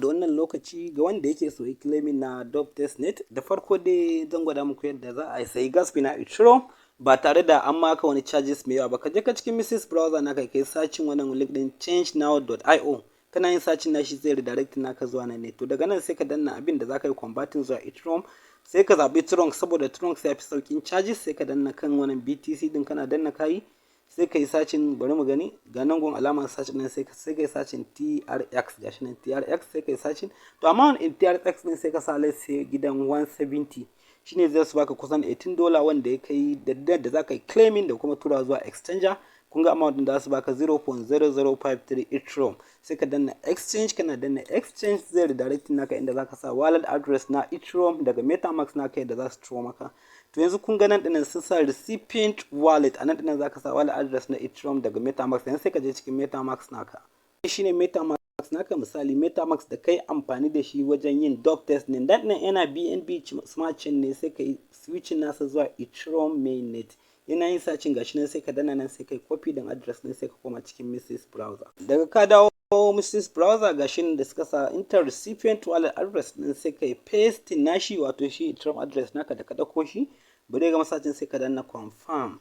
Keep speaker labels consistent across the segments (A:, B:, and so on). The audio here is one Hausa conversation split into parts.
A: da wannan lokaci ga wanda yake so yi claiming na testnet. Da farko dai zan gwada muku yadda za a sayi gas fee na Ethereum ba tare da an maka wani charges mai yawa ba. Ka je ka cikin Mrs. Browser na kai sacin wannan link din changenow.io. Kana yin sacin na shi zai redirect naka zuwa nan ne. To daga nan sai ka danna abin da za ka yi converting zuwa Ethereum. Sai ka zaɓi Tron saboda Tron sai ya fi sauƙin charges. Sai ka danna kan wannan BTC din kana danna kayi. Sai ka yi sacin bari mu gani ga nan gun alamar sacin nan sai ka yi sacin TRX gashi nan TRX sai ka yi sacin to amma in TRX din sai ka sa sai gidan 170 shine zai su baka kusan $18 wanda ya kai da za ka yi claiming da kuma tura zuwa exchanger. Kun ga amount din da su baka 0.0053 Ethereum. Sai ka danna exchange kana danna exchange zai redirect naka inda zaka sa wallet address na Ethereum daga MetaMask naka yadda za su turo maka. To yanzu kun ga nan dinnan sun sa recipient wallet anan dinnan zaka sa wallet address na Ethereum daga MetaMask yanzu sai ka je cikin MetaMask naka. Shine MetaMask naka misali MetaMask da kai amfani da shi wajen yin test ne dan nan yana BNB smart chain ne sai kai switching nasa zuwa Ethereum mainnet. Yana yin sacin gashi nan sai ka danna nan sai kai copy din address din sai ka koma cikin Mrs. Browser. Daga ka dawo Mrs. Browser gashi nan da suka sa enter recipient wallet address din sai kai paste nashi wato shi Ethereum address naka da ka dauko shi. Bari ga masacin sai ka danna confirm.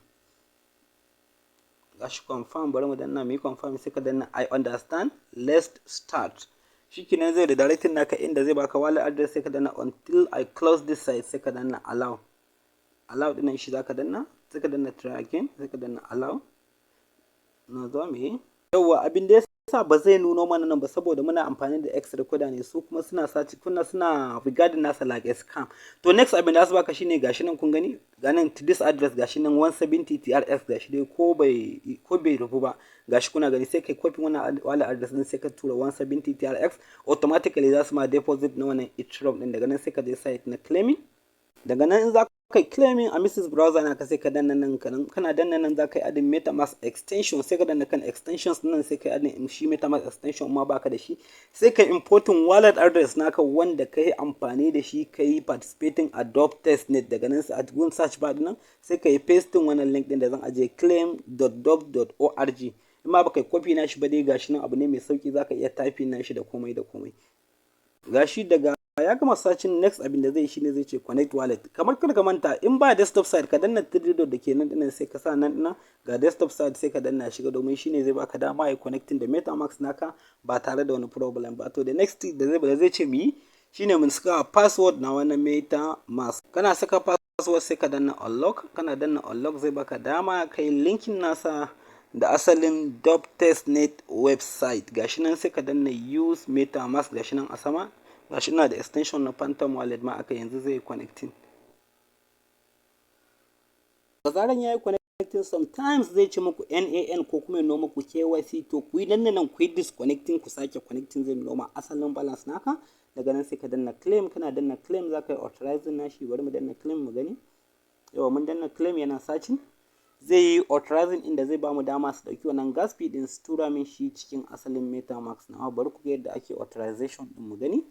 A: Gashi confirm bari mu danna mu confirm sai ka danna I understand let's start. Shikenan zai redirect naka inda zai baka wallet address sai ka danna until I close this site sai ka danna allow. Allow din shi zaka danna sai ka danna try again sai ka danna allow. Na zo me yawa abin da yasa ba zai nuno mana nan ba saboda muna amfani da X recorder ne su kuma suna saci suna regarding nasa like a scam. To next abin da su baka shine gashi nan kun gani ganin to this address gashi nan 170 TRX gashi dai ko bai rufu ba gashi kuna gani sai kai copy wannan wallet address din sai ka tura 170 TRX automatically za su ma deposit na wannan Ethereum din daga nan sai ka je site na claiming daga nan in za kai claiming a Mrs. Browser na ka sai ka danna nan kana danna nan za ka yi adin MetaMask extension sai ka danna kan extensions nan sai ka yi adin shi MetaMask extension ma baka da shi sai ka importing wallet address naka wanda ka yi amfani da shi ka yi participating a testnet daga nan a gun search bar nan sai ka yi pasting wannan link din da zan aje claim.dop.org in ma baka yi copy na shi ba dai gashi nan abu ne mai sauki zaka iya typing na shi da komai da komai gashi daga ya gama sacin next abin da zai shine zai ce connect wallet kamar kada ka manta in ba desktop side ka danna 3 dot da ke nan dinnan sai ka sa nan dinnan ga desktop side sai ka danna shiga domin shine zai baka dama ya connecting da MetaMask naka ba tare da wani problem ba to the next da zai ce mu yi shine mun saka password na wannan MetaMask kana saka password sai ka danna unlock kana danna unlock zai baka dama kai linkin nasa da asalin testnet website gashi nan sai ka danna use MetaMask gashi nan a sama gashi ina da extension na Phantom wallet ma aka yanzu zai connecting da zaran yayi connecting sometimes zai ce muku NAN ko kuma ya noma muku KYC to ku yi nan ku yi disconnecting ku sake connecting zai noma asalin balance naka daga nan sai ka danna claim kana danna claim za ka yi authorizing nashi bari mu danna claim mu gani yawa mun danna claim yana searching zai yi authorizing inda zai bamu dama su dauki wannan gas fee din su tura min shi cikin asalin MetaMask na bari ku ga yadda ake authorization din mu gani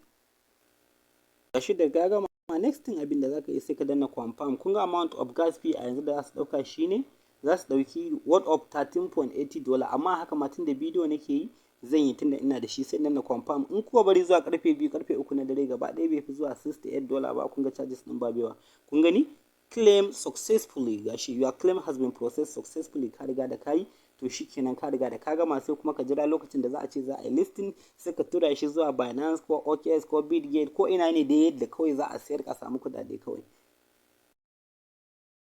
A: gashi da gaga ma next thing abin da zaka yi sai ka danna confirm kun ga amount of gas fee a yanzu da za su dauka shine za su dauki worth of $13.80 amma haka ma tun da bidiyo nake yi zan yi tunda ina da shi sai danna confirm in kuwa bari zuwa karfe 2 karfe 3 na dare gaba ɗaya bai fi zuwa $68 ba kun ga charges din ba bewa kun gani claim successfully gashi your claim has been processed successfully ka riga da kai to shikenan ka riga da ka gama sai kuma ka jira lokacin da za a ce za a yi listing sai ka tura shi zuwa Binance ko OKX ko Bitget ko ina ne da yadda kawai za a sayar ka samu kudade kawai